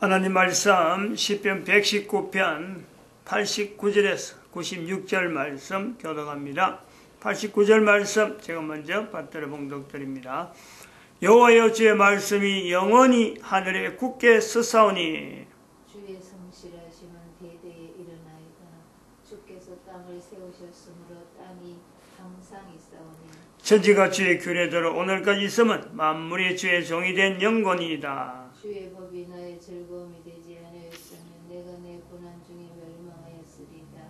하나님 말씀 시편 119편 89절에서 96절 말씀 교독합니다. 89절 말씀 제가 먼저 받들어 봉독드립니다. 여호와여, 주의 말씀이 영원히 하늘에 굳게 서사오니 주의 성실하심은 대대에 일어나이다. 주께서 땅을 세우셨으므로 땅이 항상 있사오니 천지가 주의 규례대로 오늘까지 있으면 만물이 주의 종이 된 영광이다. 주의 법이 나의 즐거움이 되지 않았으면 내가 내 고난 중에 멸망하였으리다.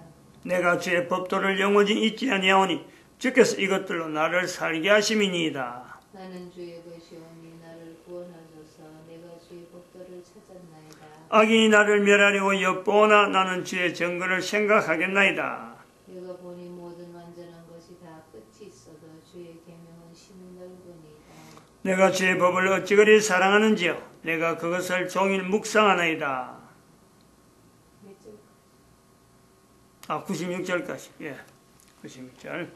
내가 주의 법도를 영원히 잊지 아니하오니 주께서 이것들로 나를 살게 하심이니이다. 나는 주의 것이오니 나를 구원하소서. 내가 주의 법도를 찾았나이다. 악인이 나를 멸하려고 엿보나 나는 주의 정거를 생각하겠나이다. 내가 보니 모든 완전한 것이 다 끝이 있어도 주의 계명은 심히 넓으니이다. 내가 주의 법을 어찌 그리 사랑하는지요. 내가 그것을 종일 묵상하나이다. 96절까지. 예, 96절.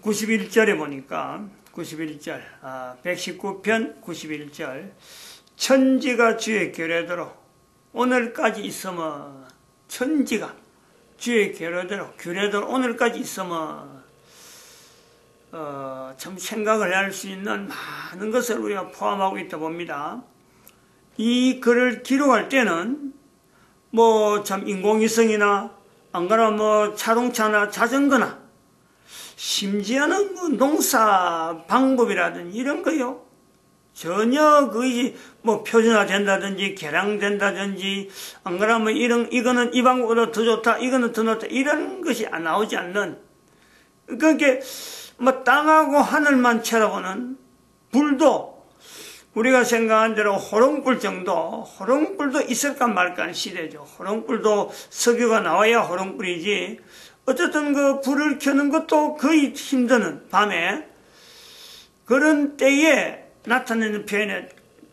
91절에 보니까 91절, 119편 91절. 천지가 주의 규례대로 오늘까지 있으면, 천지가 주의 규례대로 오늘까지 있으면 참 생각을 할 수 있는 많은 것을 우리가 포함하고 있다 봅니다. 이 글을 기록할 때는 참 인공위성이나 안 그러면 자동차나 자전거나 심지어는 농사 방법이라든지 이런 거요. 전혀 거의 표준화된다든지 개량된다든지 안 그러면 이거는 이 방법보다 더 좋다, 이거는 더 좋다, 이런 것이 나오지 않는, 그러니까 땅하고 하늘만 쳐다보는 불도 우리가 생각한 대로 호롱불 정도, 호롱불도 있을까 말까 하는 시대죠. 호롱불도 석유가 나와야 호롱불이지. 어쨌든 그 불을 켜는 것도 거의 힘드는 밤에 그런 때에 나타내는 표현에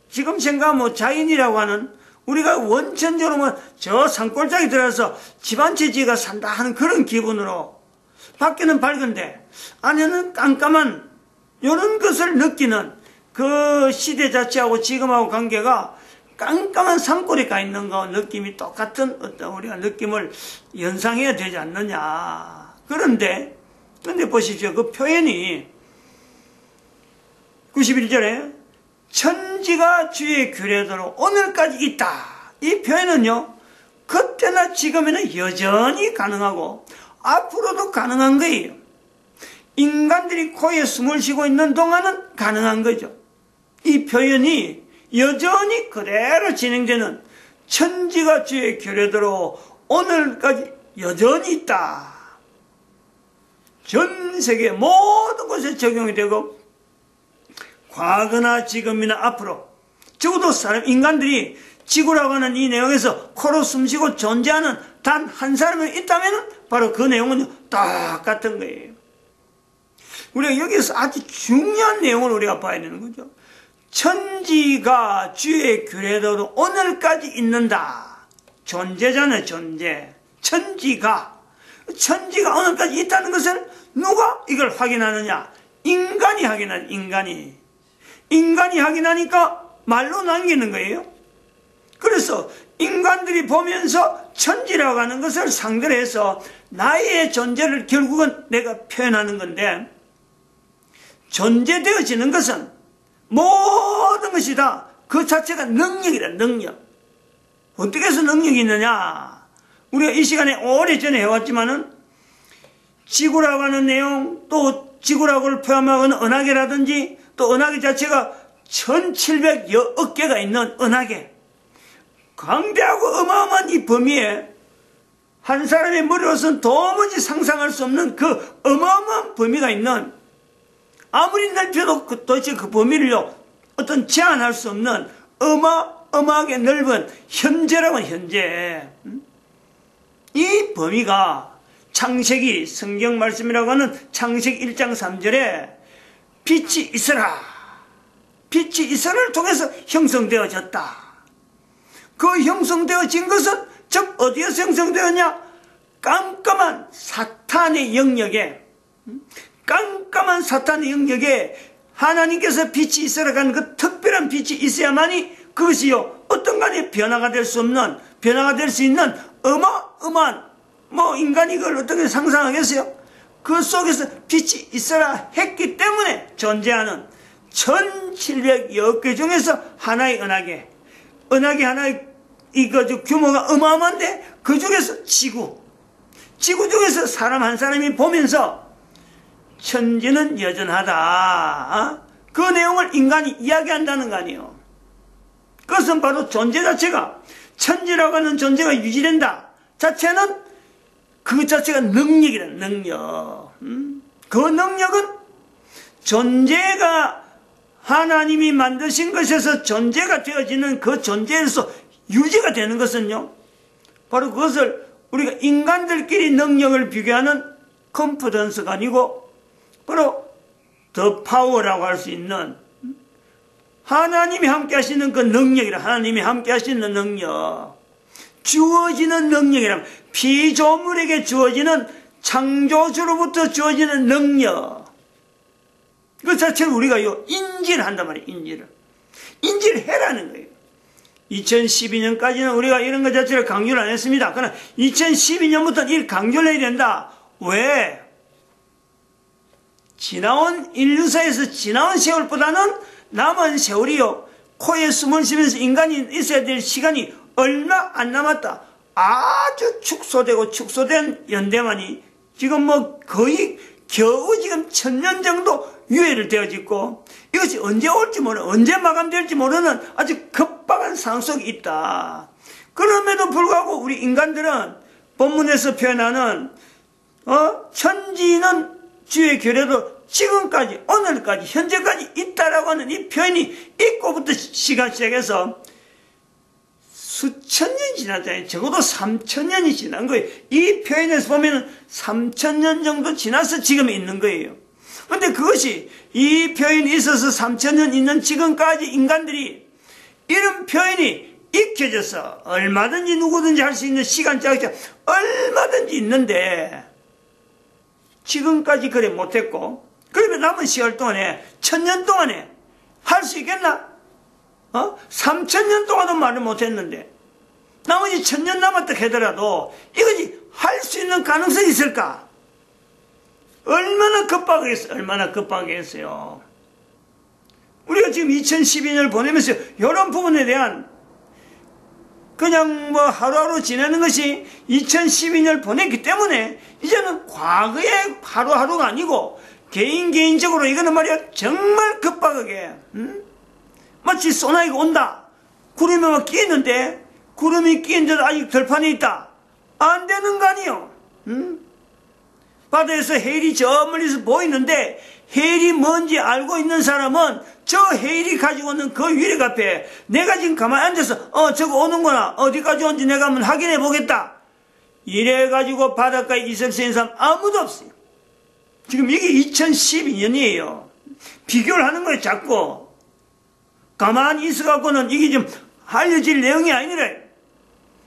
지금 생각하면 자연이라고 하는, 우리가 원천적으로 저 산골짜기 들어서 집 한 채 지가 산다 하는 그런 기분으로, 밖에는 밝은데 안에는 깜깜한 이런 것을 느끼는 그 시대 자체하고 지금하고 관계가 깜깜한 산골에 가 있는 거 느낌이 똑같은 어떤 우리가 느낌을 연상해야 되지 않느냐. 그런데 보십시오. 그 표현이 91절에 천지가 주의 규례대로 오늘까지 있다. 이 표현은요, 그때나 지금에는 여전히 가능하고 앞으로도 가능한 거예요. 인간들이 코에 숨을 쉬고 있는 동안은 가능한 거죠. 이 표현이 여전히 그대로 진행되는 천지가 주의 규례대로 오늘까지 여전히 있다. 전 세계 모든 곳에 적용이 되고 과거나 지금이나 앞으로 적어도 인간들이 지구라고 하는 이 내용에서 코로 숨쉬고 존재하는 단 한 사람이 있다면 바로 그 내용은 똑같은 거예요. 우리가 여기서 아주 중요한 내용을 우리가 봐야 되는 거죠. 천지가 주의 규례대로 오늘까지 있는다. 존재잖아요, 존재. 천지가 오늘까지 있다는 것을 누가 이걸 확인하느냐? 인간이 확인하는, 인간이 확인하니까 말로 남기는 거예요. 그래서 인간들이 보면서 천지라고 하는 것을 상대로 해서 나의 존재를 결국은 내가 표현하는 건데, 존재되어지는 것은 모든 것이 다 그 자체가 능력이다, 능력. 어떻게 해서 능력이 있느냐? 우리가 이 시간에 오래전에 해왔지만은 지구라고 하는 내용, 또 지구라고를 표현하는 은하계라든지, 또 은하계 자체가 1700여 개가 있는 은하계, 광대하고 어마어마한 이 범위에 한 사람의 머리로서는 도무지 상상할 수 없는 그 어마어마한 범위가 있는, 아무리 넓혀도 도대체 그 범위를요 어떤 제한할 수 없는 어마어마하게 넓은 현재라고 하는 현재, 이 범위가 창세기 성경 말씀이라고 하는 창세기 1장 3절에 빛이 있으라, 빛이 있으라를 통해서 형성되어졌다. 그 형성되어진 것은 즉 어디에서 형성되었냐? 깜깜한 사탄의 영역에 하나님께서 빛이 있으라 하는 그 특별한 빛이 있어야만이 그것이요 어떤 간에 변화가 될 수 없는, 변화가 될 수 있는 어마어마한, 인간이 그걸 어떻게 상상하겠어요? 그 속에서 빛이 있어라 했기 때문에 존재하는 1700여 개 중에서 하나의 은하계 하나의 규모가 어마어마한데 그 중에서 지구 중에서 사람 한 사람이 보면서 천지는 여전하다. 그 내용을 인간이 이야기한다는 거 아니에요. 그것은 바로 존재 자체가, 천지라고 하는 존재가 유지된다 자체는 그 자체가 능력이다. 능력. 그 능력은 존재가 하나님이 만드신 것에서 존재가 되어지는 그 존재에서 유지가 되는 것은요, 바로 그것을 우리가 인간들끼리 능력을 비교하는 컨피던스가 아니고 바로 더 파워라고 할 수 있는 하나님이 함께 하시는 그 능력이라. 하나님이 함께 하시는 능력, 주어지는 능력이라. 피조물에게 주어지는, 창조주로부터 주어지는 능력, 그 자체를 우리가 인지를 한단 말이에요. 인지를 해라는 거예요. 2012년까지는 우리가 이런 것 자체를 강조를 안 했습니다. 그러나 2012년부터는 이 강조를 해야 된다. 왜? 지나온 인류사에서 지나온 세월보다는 남은 세월이요, 코에 숨을 쉬면서 인간이 있어야 될 시간이 얼마 안 남았다. 아주 축소된 연대만이 지금 거의 겨우 지금 1000년 정도 유예를 되어지고, 이것이 언제 올지 모르는, 언제 마감될지 모르는 아주 급박한 상황 속에 있다. 그럼에도 불구하고 우리 인간들은 본문에서 표현하는 천지는 주의 결에도 지금까지, 오늘까지, 현재까지 있다라고 하는 이 표현이 있고부터 시간 시작해서 수천 년이 지났잖아요. 적어도 3000년이 지난 거예요. 이 표현에서 보면 3000년 정도 지나서 지금 있는 거예요. 근데 그것이, 이 표현이 있어서 3000년 있는 지금까지 인간들이 이런 표현이 익혀져서 얼마든지 누구든지 할 수 있는 시간 짜기가 얼마든지 있는데 지금까지 그래 못했고, 그러면 남은 시간 동안에 1000년 동안에 할 수 있겠나? 3000년 동안도 말을 못했는데 나머지 1000년 남았다 하더라도 이것이 할 수 있는 가능성이 있을까? 얼마나 급박하겠어요. 우리가 지금 2012년을 보내면서 이런 부분에 대한 그냥 하루하루 지내는 것이 2012년을 보냈기 때문에 이제는 과거의 하루하루가 아니고 개인적으로 이거는 말이야 정말 급박하게, 마치 소나기가 온다. 구름이 막 끼었는데 구름이 끼는데도 아직 들판에 있다. 안 되는 거 아니요. 바다에서 해일이 저 멀리서 보이는데 해일이 뭔지 알고 있는 사람은 저 해일이 가지고 있는 그 위력 앞에 내가 지금 가만히 앉아서 저거 오는구나, 어디까지 온지 내가 한번 확인해 보겠다, 이래가지고 바닷가에 있을 수 있는 사람 아무도 없어요. 지금 이게 2012년이에요. 비교를 하는 거예요. 자꾸 가만히 있어갖고는 이게 좀 알려질 내용이 아니라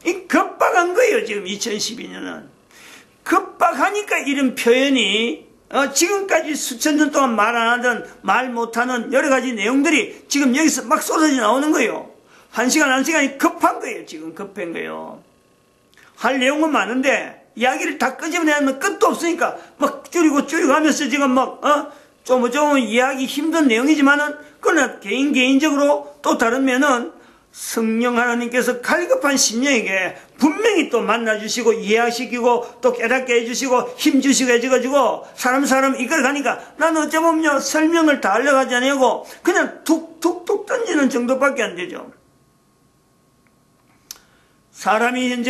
이 급박한 거예요. 지금 2012년은 급박하니까 이런 표현이 지금까지 수천 년 동안 말 안 하던, 말 못하는 여러 가지 내용들이 지금 여기서 막 쏟아져 나오는 거예요. 한 시간이 급한 거예요. 지금 급한 거예요. 할 내용은 많은데 이야기를 다 끄집어내면 끝도 없으니까 막 줄이고 하면서 지금 조금 이해하기 힘든 내용이지만은, 그러나 개인적으로 또 다른 면은 성령 하나님께서 갈급한 심령에게 분명히 또 만나주시고 이해시키고 또 깨닫게 해주시고 힘주시고 해줘가지고 사람 이끌어가니까 나는 어쩌면 설명을 다 하려고 하지 않고 그냥 툭툭툭 던지는 정도밖에 안 되죠. 사람들이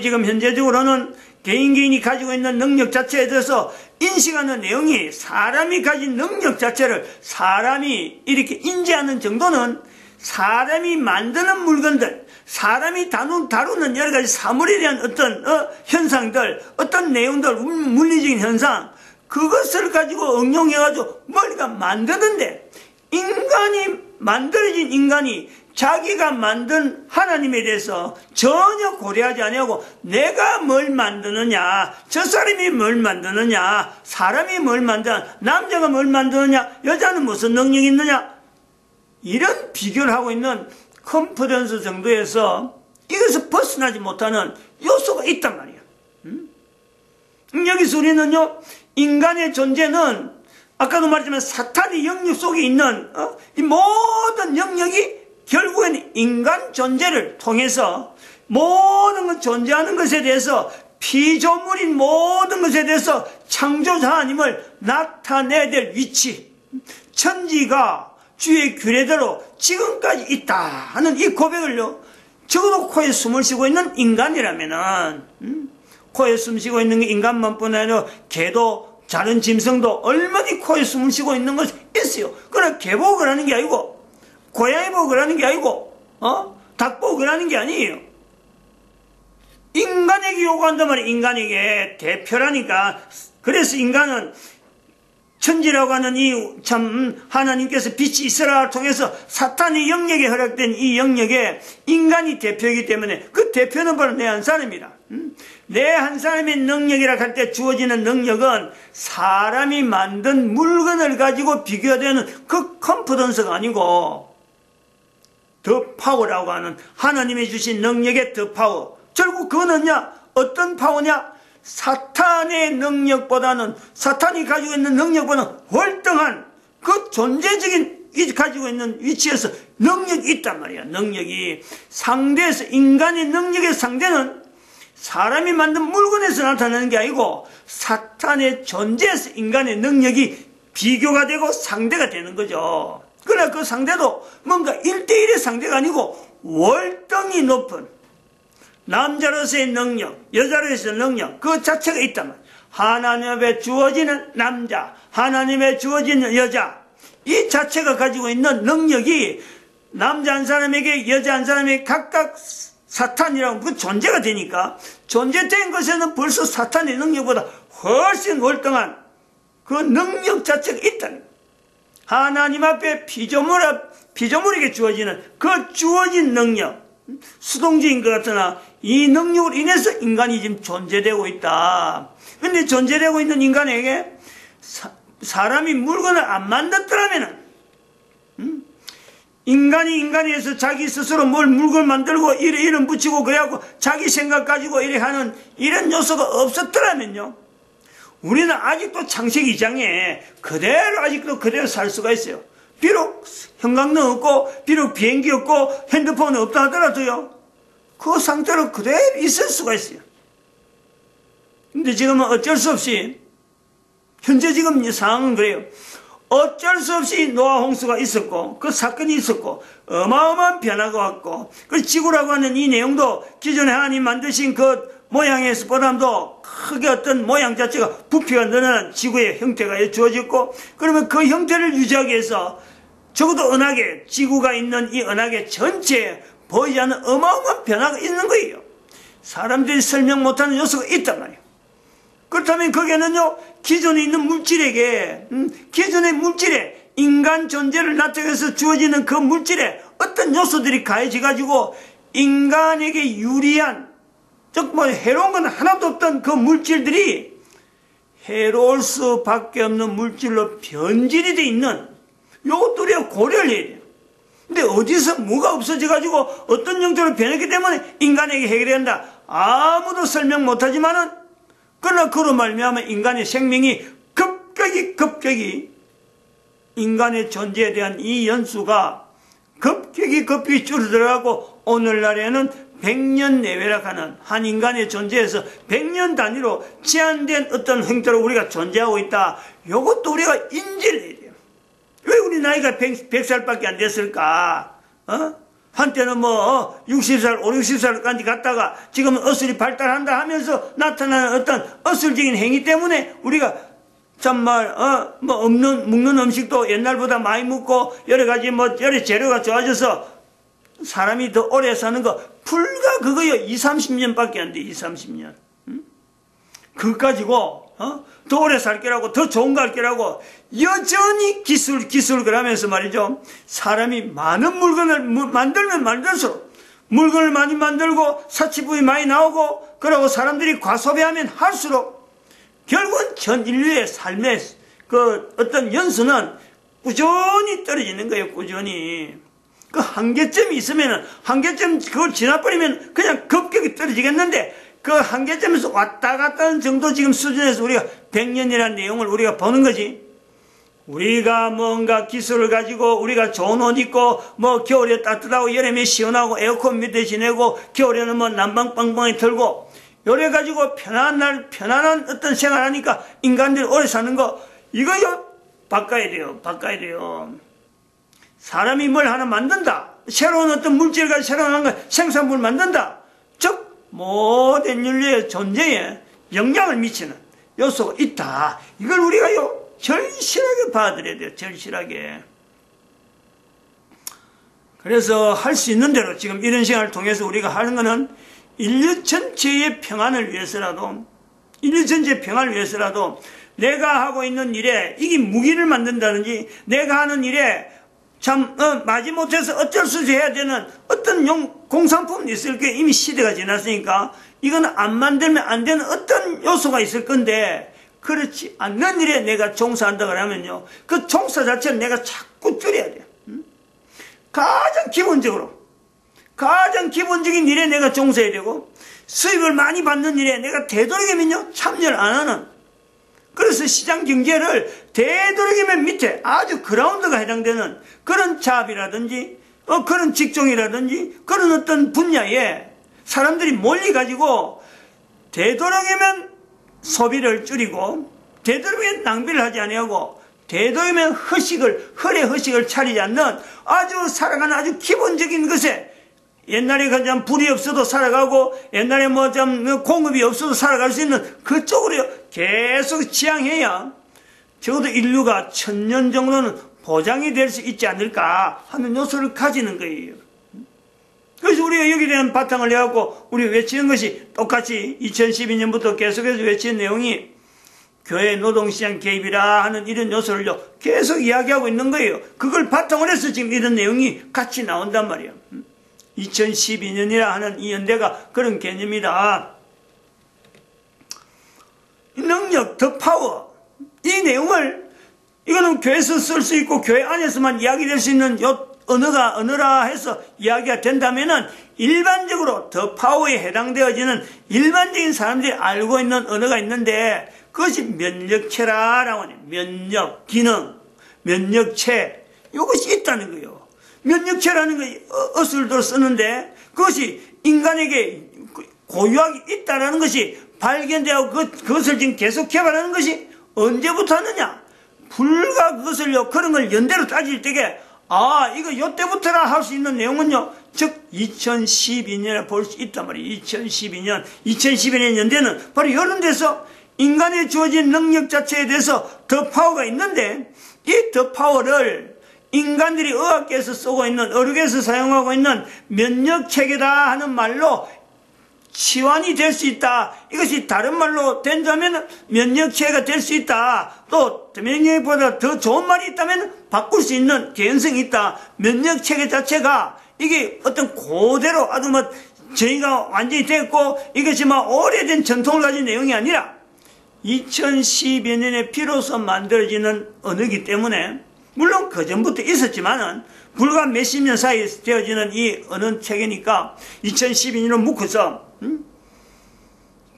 지금 현재적으로는 개인이 가지고 있는 능력 자체에 대해서 인식하는 내용이, 사람이 가진 능력 자체를 사람이 이렇게 인지하는 정도는 사람이 만드는 물건들, 사람이 다루는 여러 가지 사물에 대한 어떤 현상들, 어떤 내용들, 물리적인 현상, 그것을 가지고 응용해가지고 머리가 만드는데, 만들어진 인간이 자기가 만든 하나님에 대해서 전혀 고려하지 아니하고 내가 뭘 만드느냐, 저 사람이 뭘 만드느냐, 사람이 뭘 만드느냐, 남자가 뭘 만드느냐, 여자는 무슨 능력이 있느냐, 이런 비교를 하고 있는 컨퍼런스 정도에서 이것을 벗어나지 못하는 요소가 있단 말이에요. 여기서 우리는요, 인간의 존재는 아까도 말했지만 사탄의 영역 속에 있는 이 모든 영역이 결국엔 인간 존재를 통해서 모든 것 존재하는 것에 대해서 피조물인 모든 것에 대해서 창조자 하나님을 나타내야 될 위치, 천지가 주의 규례대로 지금까지 있다 하는 이 고백을요, 적어도 코에 숨을 쉬고 있는 인간이라면은 코에 숨 쉬고 있는 게 인간만뿐 아니라 개도 작은 짐승도 얼마나 코에 숨을 쉬고 있는 것이 있어요. 그러나 개복을 하는 게 아니고 고양이 복을 하는 게 아니고 닭 복을 하는 게 아니에요. 인간에게 요구한단 말이에요. 인간에게 대표라니까. 그래서 인간은 천지라고 하는 이 참 하나님께서 빛이 있으라를 통해서 사탄의 영역에 허락된 이 영역에 인간이 대표이기 때문에 그 대표는 바로 내 한 사람이다. 내 한 사람의 능력이라 할 때 주어지는 능력은 사람이 만든 물건을 가지고 비교되는 그 컨피던스가 아니고 더 파워라고 하는 하나님이 주신 능력의 더 파워. 결국 그거는요, 어떤 파워냐? 사탄의 능력보다는, 사탄이 가지고 있는 능력보다는 월등한 그 존재적인 가지고 있는 위치에서 능력이 있단 말이야. 능력이 상대에서, 인간의 능력의 상대는 사람이 만든 물건에서 나타나는 게 아니고 사탄의 존재에서 인간의 능력이 비교가 되고 상대가 되는 거죠. 그러나 그 상대도 뭔가 1대1의 상대가 아니고 월등히 높은 남자로서의 능력, 여자로서의 능력 그 자체가 있단 말이에요. 하나님 앞에 주어지는 남자, 하나님의 주어지는 여자, 이 자체가 가지고 있는 능력이 남자 한 사람에게 여자 한 사람에게 각각 사탄이라고 그 존재가 되니까 존재된 것에는 벌써 사탄의 능력보다 훨씬 월등한 그 능력 자체가 있다는 거예요. 하나님 앞에 피조물에게 주어지는 그 주어진 능력, 수동적인 것 같으나 이 능력으로 인해서 인간이 지금 존재되고 있다. 그런데 존재되고 있는 인간에게 사람이 물건을 안 만들었더라면 인간이 인간에서 자기 스스로 뭘 물건 만들고 이름 붙이고 그래갖고 자기 생각 가지고 이래 하는 이런 요소가 없었더라면요, 우리는 아직도 창세기 2장에 그대로 아직도 그대로 살 수가 있어요. 비록 형광등 없고 비록 비행기 없고 핸드폰 없다 하더라도요, 그 상태로 그대로 있을 수가 있어요. 근데 지금은 어쩔 수 없이 현재 지금 이 상황은 그래요. 어쩔 수 없이 노아 홍수가 있었고 그 사건이 있었고 어마어마한 변화가 왔고 그 지구라고 하는 이 내용도 기존에 하나님 만드신 그 모양에서 보다도 크게 어떤 모양 자체가 부피가 늘어난 지구의 형태가 주어졌고, 그러면 그 형태를 유지하기 위해서 적어도 은하계, 지구가 있는 이 은하계 전체에 보이지 않는 어마어마한 변화가 있는 거예요. 사람들이 설명 못하는 요소가 있단 말이에요. 그렇다면 거기에는요, 기존에 있는 물질에게, 기존의 물질에 인간 존재를 나타내기 위해서 주어지는 그 물질에 어떤 요소들이 가해져가지고 인간에게 유리한, 즉 해로운 건 하나도 없던 그 물질들이 해로울 수밖에 없는 물질로 변질이 돼 있는, 요것도 우리가 고려를 해야 돼요. 근데 어디서 뭐가 없어져가지고 어떤 형태로 변했기 때문에 인간에게 해결된다, 아무도 설명 못하지만은, 그러나 그로 말미암아 인간의 생명이 급격히 인간의 존재에 대한 이 연수가 급격히 줄어들어가고 오늘날에는 100년 내외라 하는 한 인간의 존재에서 100년 단위로 제한된 어떤 형태로 우리가 존재하고 있다. 이것도 우리가 인지를 해야 돼요. 왜 우리 나이가 100살밖에 안 됐을까? 한때는 60살, 50살까지 갔다가 지금은 어슬이 발달한다 하면서 나타나는 어떤 어슬적인 행위 때문에 우리가 정말 먹는 음식도 옛날보다 많이 먹고 여러 가지 여러 재료가 좋아져서 사람이 더 오래 사는 거 불과 그거요 20-30년밖에 안 돼. 20-30년. 그거 가지고 더 오래 살 거라고, 더 좋은 거 할 거라고, 여전히 기술 그러면서 말이죠. 사람이 많은 물건을 만들면 만들수록, 물건을 많이 만들고, 사치품이 많이 나오고, 그러고 사람들이 과소비하면 할수록, 결국은 전 인류의 삶의 그 어떤 연수는 꾸준히 떨어지는 거예요, 꾸준히. 그 한계점이 있으면은, 한계점 그걸 지나버리면 그냥 급격히 떨어지겠는데, 그 한계점에서 왔다 갔다 하는 정도 지금 수준에서 우리가 100년이라는 내용을 우리가 보는 거지. 우리가 뭔가 기술을 가지고 우리가 좋은 옷 입고 뭐 겨울에 따뜻하고 여름에 시원하고 에어컨 밑에 지내고 겨울에는 뭐 난방 빵빵히 틀고 요래 가지고 편안한 어떤 생활하니까 인간들이 오래 사는 거 이거요 바꿔야 돼요. 사람이 뭘 하나 만든다. 새로운 어떤 물질 가지고 새로운 거 생산물을 만든다. 즉 모든 인류의 존재에 영향을 미치는 요소가 있다. 이걸 우리가요 절실하게 받아들여야 돼요. 절실하게. 그래서 할 수 있는 대로 지금 이런 시간을 통해서 우리가 하는 거는 인류 전체의 평안을 위해서라도 내가 하고 있는 일에 이게 무기를 만든다든지 내가 하는 일에 참 마지못해서 어쩔 수 없이 해야 되는 어떤 공산품이 있을 게 이미 시대가 지났으니까 이거는 안 만들면 안 되는 어떤 요소가 있을 건데 그렇지 않는 일에 내가 종사한다 그러면요 그 종사 자체를 내가 자꾸 줄여야 돼요. 가장 기본적인 일에 내가 종사해야 되고 수입을 많이 받는 일에 내가 되도록이면요 참여를 안 하는 그래서 시장 경제를 되도록이면 밑에 아주 그라운드가 해당되는 그런 잡이라든지 그런 직종이라든지 그런 어떤 분야에 사람들이 몰려가지고 되도록이면 소비를 줄이고 되도록이면 낭비를 하지 아니하고 되도록이면 허식을 차리지 않는 아주 살아가는 아주 기본적인 것에 옛날에 그냥 불이 없어도 살아가고 옛날에 뭐 좀 공급이 없어도 살아갈 수 있는 그쪽으로 계속 지향해야 적어도 인류가 1000년 정도는 보장이 될 수 있지 않을까 하는 요소를 가지는 거예요. 그래서 우리가 여기에 대한 바탕을 내갖고 우리 외치는 것이 똑같이 2012년부터 계속해서 외치는 내용이 교회 노동시장 개입이라 하는 이런 요소를요 계속 이야기하고 있는 거예요. 그걸 바탕으로 해서 지금 이런 내용이 같이 나온단 말이에요. 2012년이라 하는 이 연대가 그런 개념이다. 능력, 더 파워 이 내용을 이거는 교회에서 쓸 수 있고 교회 안에서만 이야기될 수 있는 요 언어라 해서 이야기가 된다면은 일반적으로 더 파워에 해당되어지는 일반적인 사람들이 알고 있는 언어가 있는데 그것이 면역체라라고 하네요. 면역, 기능, 면역체 이것이 있다는 거예요. 면역체라는 것을 쓰는데 그것이 인간에게 고유하게 있다는 것이 발견되고 그것을 지금 계속 개발하는 것이 언제부터 하느냐? 불과 그것을요 그런 걸 연대로 따질 때에 이거 요때부터라 할 수 있는 내용은요 즉 2012년에 볼 수 있단 말이에요. 2012년 연대는 바로 이런 데서 인간에 주어진 능력 자체에 대해서 더 파워가 있는데 이 더 파워를 인간들이 의학계에서 쓰고 있는 의료계에서 사용하고 있는 면역체계다 하는 말로 치환이 될 수 있다. 이것이 다른 말로 된다면 면역체계가 될 수 있다. 또 면역보다 더 좋은 말이 있다면 바꿀 수 있는 개연성이 있다. 면역체계 자체가 이게 어떤 그대로 아주 저희가 완전히 됐고 이것이 오래된 전통을 가진 내용이 아니라 2012년에 비로소 만들어지는 언어이기 때문에 물론 그전부터 있었지만은 불과 몇십 년 사이에 되어지는 이 언어 체계니까 2012년을 묶어서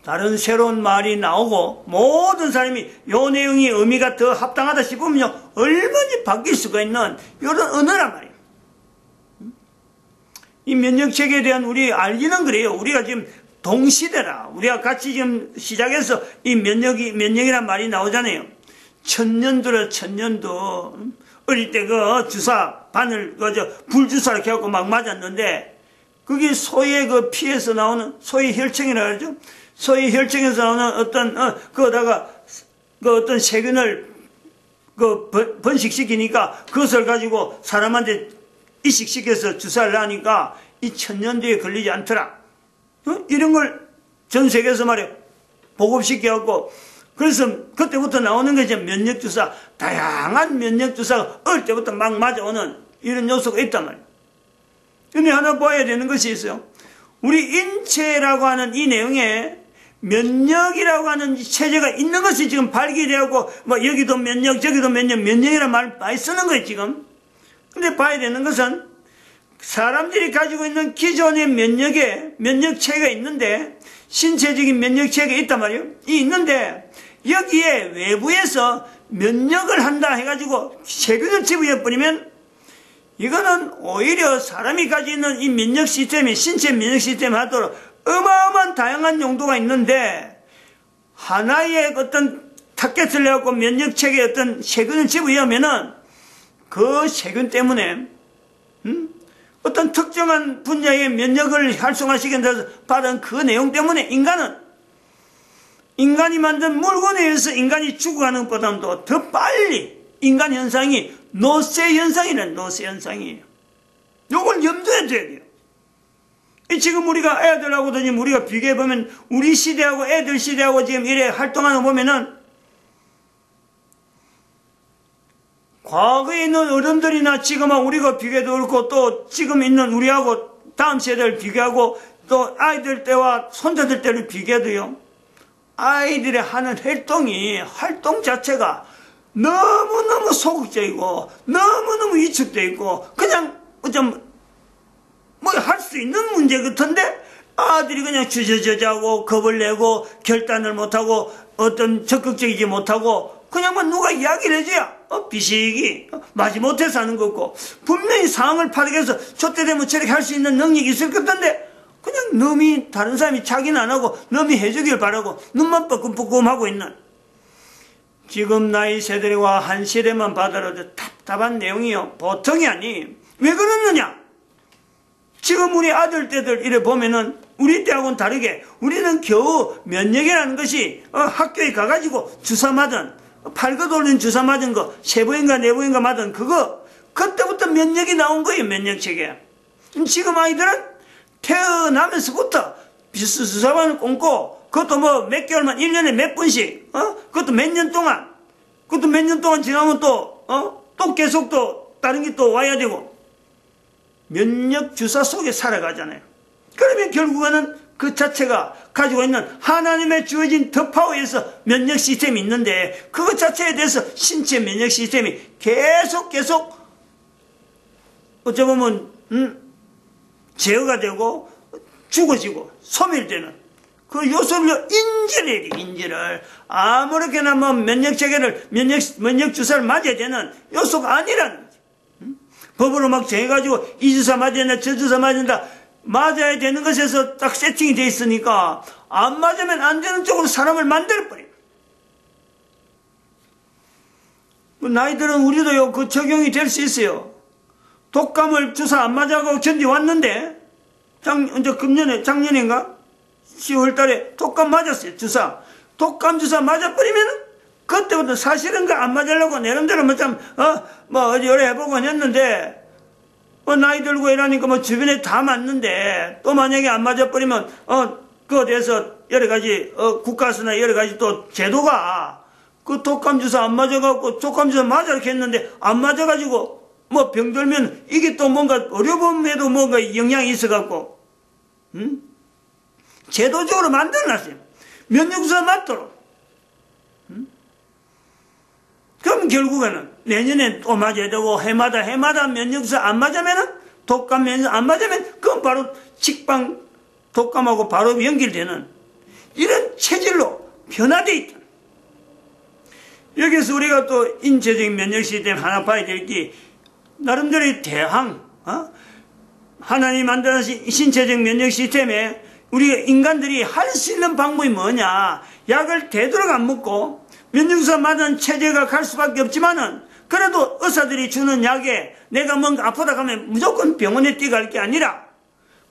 다른 새로운 말이 나오고 모든 사람이 요 내용이 의미가 더 합당하다 싶으면요 얼마든지 바뀔 수가 있는 이런 언어란 말이에요. 이 면역체계에 대한 우리 알기는 그래요. 우리가 지금 동시대라. 우리가 같이 지금 시작해서 이 면역이란 말이 나오잖아요. 천년도 어릴 때 그 주사 바늘 불주사를 해갖고 막 맞았는데 그게 소의 그 피에서 나오는 소의 혈청이라 그러죠. 소의 혈청에서 나오는 그거다가 어떤 세균을 번식시키니까 그것을 가지고 사람한테 이식시켜서 주사를 놔니까 이 1000년도에 걸리지 않더라. 이런 걸 전 세계에서 말이야 보급시켜갖고 그래서 그때부터 나오는 게 이제 면역주사, 다양한 면역주사가 어릴 때부터 막 맞아오는 이런 요소가 있단 말이에요. 근데 하나 봐야 되는 것이 있어요. 우리 인체라고 하는 이 내용에 면역이라고 하는 체제가 있는 것이 지금 발기되었고, 뭐 여기도 면역, 저기도 면역, 면역이라는 말 많이 쓰는 거예요, 지금. 근데 봐야 되는 것은 사람들이 가지고 있는 기존의 면역체계가 있는데, 신체적인 면역체계가 있단 말이에요. 이 있는데, 여기에 외부에서 면역을 한다 해가지고 세균을 집어버리면 이거는 오히려 사람이 가지고 있는 이 면역 시스템이 신체 면역 시스템 하도록 어마어마한 다양한 용도가 있는데 하나의 어떤 타겟을 내갖고 면역체계에 어떤 세균을 집어넣으면은 그 세균 때문에 어떤 특정한 분야의 면역을 활성화시키는 데서 받은 그 내용 때문에 인간이 만든 물건에 의해서 인간이 죽어가는 것보다도 더 빨리 인간 현상이 노쇠 현상이라는 노쇠 현상이에요. 요걸 염두에 둬야 돼요. 지금 우리가 애들하고도 지금 우리가 비교해보면 우리 시대하고 애들 시대하고 지금 이래 활동하는 거 보면은 과거에 있는 어른들이나 지금하고 우리가 비교해도 그렇고 또 지금 있는 우리하고 다음 세대를 비교하고 또 아이들 때와 손자들 때를 비교해도요. 아이들의 하는 활동 자체가 너무너무 소극적이고 너무너무 위축되어 있고 그냥 좀 뭐 할 수 있는 문제 같은데 아들이 그냥 주저저저하고 겁을 내고 결단을 못하고 어떤 적극적이지 못하고 그냥 뭐 누가 이야기를 해줘야 비식이 마지못해서 하는 거고 분명히 상황을 파악해서 저때 되면 저렇게 할 수 있는 능력이 있을 것 같은데 그냥 놈이 다른 사람이 자기는 안 하고 놈이 해주길 바라고 눈만 뻐끔뻐끔하고 있는 지금 나이 세대와 한 세대만 받아도 답답한 내용이요. 보통이 아니. 왜 그러느냐? 지금 우리 아들 때들 이래 보면은 우리 때하고는 다르게 우리는 겨우 면역이라는 것이 학교에 가가지고 주사 맞은 팔거 돌린 주사 맞은 거 3번인가 4번인가 맞은 그거 그때부터 면역이 나온 거예요. 면역체계. 지금 아이들은 태어나면서부터 주사만을 꽂고 그것도 뭐 몇 개월만 1년에 몇 번씩 그것도 몇 년 동안 지나면 또 계속 또 다른 게 또 와야 되고 면역 주사 속에 살아가잖아요. 그러면 결국에는 그 자체가 가지고 있는 하나님의 주어진 더 파워에서 면역 시스템이 있는데 그것 자체에 대해서 신체 면역 시스템이 계속 어쩌보면 제어가 되고 죽어지고 소멸되는 그 요소를 인지를 아무렇게나 뭐 면역체계를 면역 주사를 맞아야 되는 요소가 아니라는 거지. 법으로 막 정해가지고 이 주사 맞아야 된다 저 주사 맞아야 된다 맞아야 되는 것에서 딱 세팅이 돼 있으니까 안 맞으면 안 되는 쪽으로 사람을 만들어버려. 나이들은 우리도요 그 적용이 될 수 있어요. 독감을 주사 안 맞아가고 견디왔는데 작년인가 10월 달에 독감 맞았어요. 독감 주사 맞아버리면 그때부터 사실은 그 안 맞으려고 내 놈대로 어디 오래 해보곤 했는데 나이 들고 이러니까 뭐 주변에 다 맞는데 또 만약에 안 맞아버리면 그거에 대해서 여러 가지 국가에서나 여러 가지 또 제도가 그 독감 주사 안 맞아갖고 독감 주사 맞아 이렇게 했는데 안 맞아가지고 뭐 병들면 이게 또 뭔가 어려움에도 뭔가 영향이 있어갖고 제도적으로 만들어놨어요. 면역주사 맞도록. 그럼 결국에는 내년에 또 맞아야 되고 해마다 면역주사 안 맞으면은 독감 면역 안 맞으면 그건 바로 직방 독감하고 바로 연결되는 이런 체질로 변화되어 있다. 여기서 우리가 또 인체적인 면역 시스템 하나 봐야 될 게 나름대로의 대항 하나님이 만드신 신체적 면역 시스템에 우리가 인간들이 할 수 있는 방법이 뭐냐. 약을 되도록 안 먹고 면역주사 맞은 체제가 갈 수밖에 없지만은 그래도 의사들이 주는 약에 내가 뭔가 아프다 하면 무조건 병원에 뛰어갈 게 아니라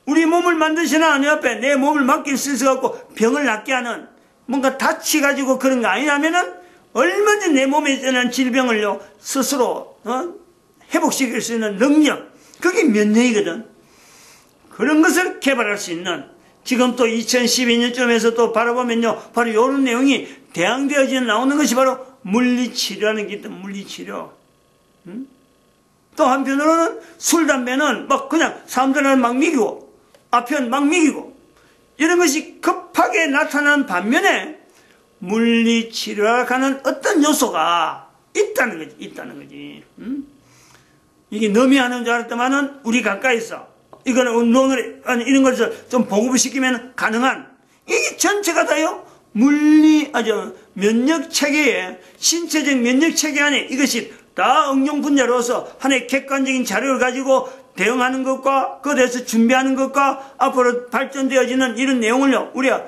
우리 몸을 만드시는 하나님 앞에 내 몸을 맡길 수 있어갖고 병을 낫게 하는 뭔가 다치가지고 그런 거 아니라면은 얼마든지 내 몸에 있는 질병을요 스스로 회복시킬 수 있는 능력 그게 면역이거든. 그런 것을 개발할 수 있는 지금 또 2012년쯤에서 또 바라보면요 바로 이런 내용이 대항되어져 나오는 것이 바로 물리치료라는 게 있다. 물리치료. 또 한편으로는 술, 담배는 막 그냥 사람들은 막 먹이고 아편 막 먹이고 이런 것이 급하게 나타난 반면에 물리치료라고 하는 어떤 요소가 있다는 거지. 이게 너미 하는 줄 알았더만은 우리 가까이서 이거는 운동을 이런 것을 좀 보급을 시키면 가능한 이게 전체가 다요 면역 체계에 신체적 면역 체계 안에 이것이 다 응용 분야로서 하나의 객관적인 자료를 가지고 대응하는 것과 그에 대해서 준비하는 것과 앞으로 발전되어지는 이런 내용을 우리가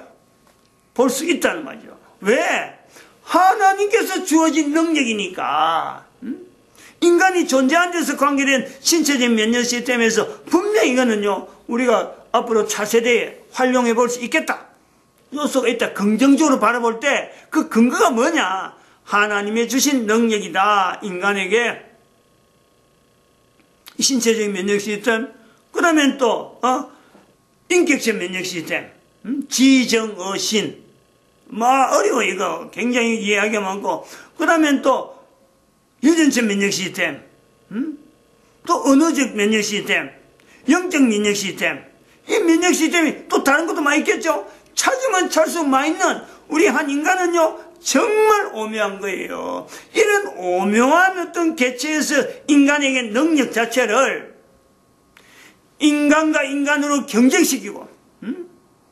볼 수 있다는 말이죠. 왜? 하나님께서 주어진 능력이니까. 인간이 존재한 데서 관계된 신체적 면역 시스템에서 분명히 이거는요 우리가 앞으로 차세대에 활용해 볼 수 있겠다. 요소가 있다. 긍정적으로 바라볼 때 그 근거가 뭐냐? 하나님의 주신 능력이다. 인간에게 신체적 면역 시스템, 그 다음엔 또 인격적 면역 시스템, 지정어신, 어려워 이거 굉장히 이해하기가 많고, 그 다음엔 또 유전체 면역 시스템, 또 언어적 면역 시스템, 영적 면역 시스템, 이 면역 시스템이 또 다른 것도 많이 있겠죠. 찾으면 찾을수록 많이 있는 우리 한 인간은요 정말 오묘한 거예요. 이런 오묘한 어떤 개체에서 인간에게 능력 자체를 인간과 인간으로 경쟁시키고,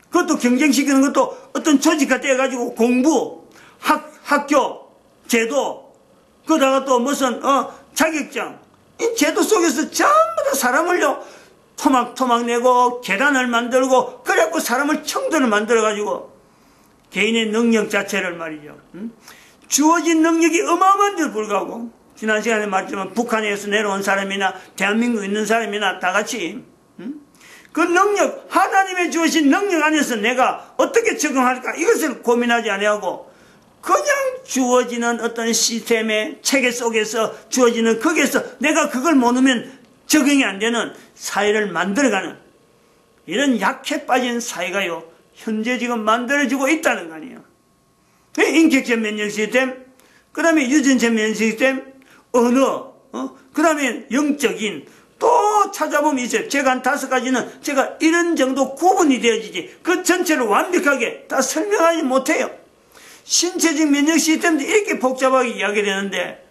그것도 경쟁시키는 것도 어떤 조직화 떼어가지고 공부, 학교, 제도, 그러다가 또 무슨 자격증, 이 제도 속에서 전부 다 사람을요 토막 내고 계단을 만들고 그래갖고 사람을 청도를 만들어가지고 개인의 능력 자체를 말이죠. 주어진 능력이 어마어마한데도 불구하고 지난 시간에 말했지만 북한에서 내려온 사람이나 대한민국에 있는 사람이나 다 같이 그 능력, 하나님의 주어진 능력 안에서 내가 어떻게 적응할까 이것을 고민하지 아니하고 그냥 주어지는 어떤 시스템의 체계 속에서 주어지는 거기에서 내가 그걸 모르면 적응이 안 되는 사회를 만들어가는 이런 약해 빠진 사회가요 현재 지금 만들어지고 있다는 거 아니에요. 인격적 면역 시스템, 그 다음에 유전체 면역 시스템, 언어, 그 다음에 영적인, 또 찾아보면 있어요. 제가 한 5가지는 제가 이런 정도 구분이 되어지지 그 전체를 완벽하게 다 설명하지 못해요. 신체적 면역 시스템도 이렇게 복잡하게 이야기되는데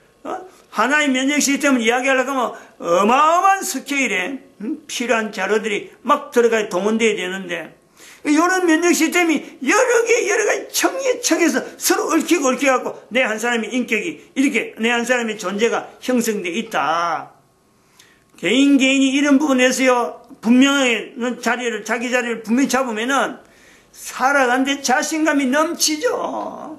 하나의 면역 시스템을 이야기하려고 하면 어마어마한 스케일에 필요한 자료들이 막 들어가 동원되어야 되는데 이런 면역 시스템이 여러 가지 청해서 서로 얽히고 갖고 내 한 사람의 인격이 이렇게 내 한 사람의 존재가 형성되어 있다. 개인이 이런 부분에서요 분명히 자기 자리를 분명히 잡으면은 살아가는데 자신감이 넘치죠.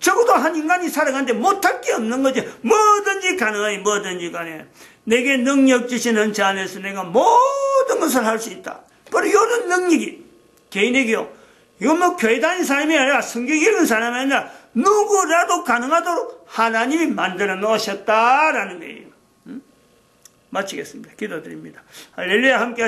적어도 한 인간이 살아가는데 못할 게 없는 거죠. 뭐든지 가능하니 뭐든지 간에 내게 능력 주시는 자 안에서 내가 모든 것을 할 수 있다. 바로 이런 능력이 개인에게요. 이건 뭐 교회 다니는 사람이 아니라 성경 읽은 사람이 아니라 누구라도 가능하도록 하나님이 만들어 놓으셨다라는 거예요. 마치겠습니다. 기도드립니다. 할렐루야. 함께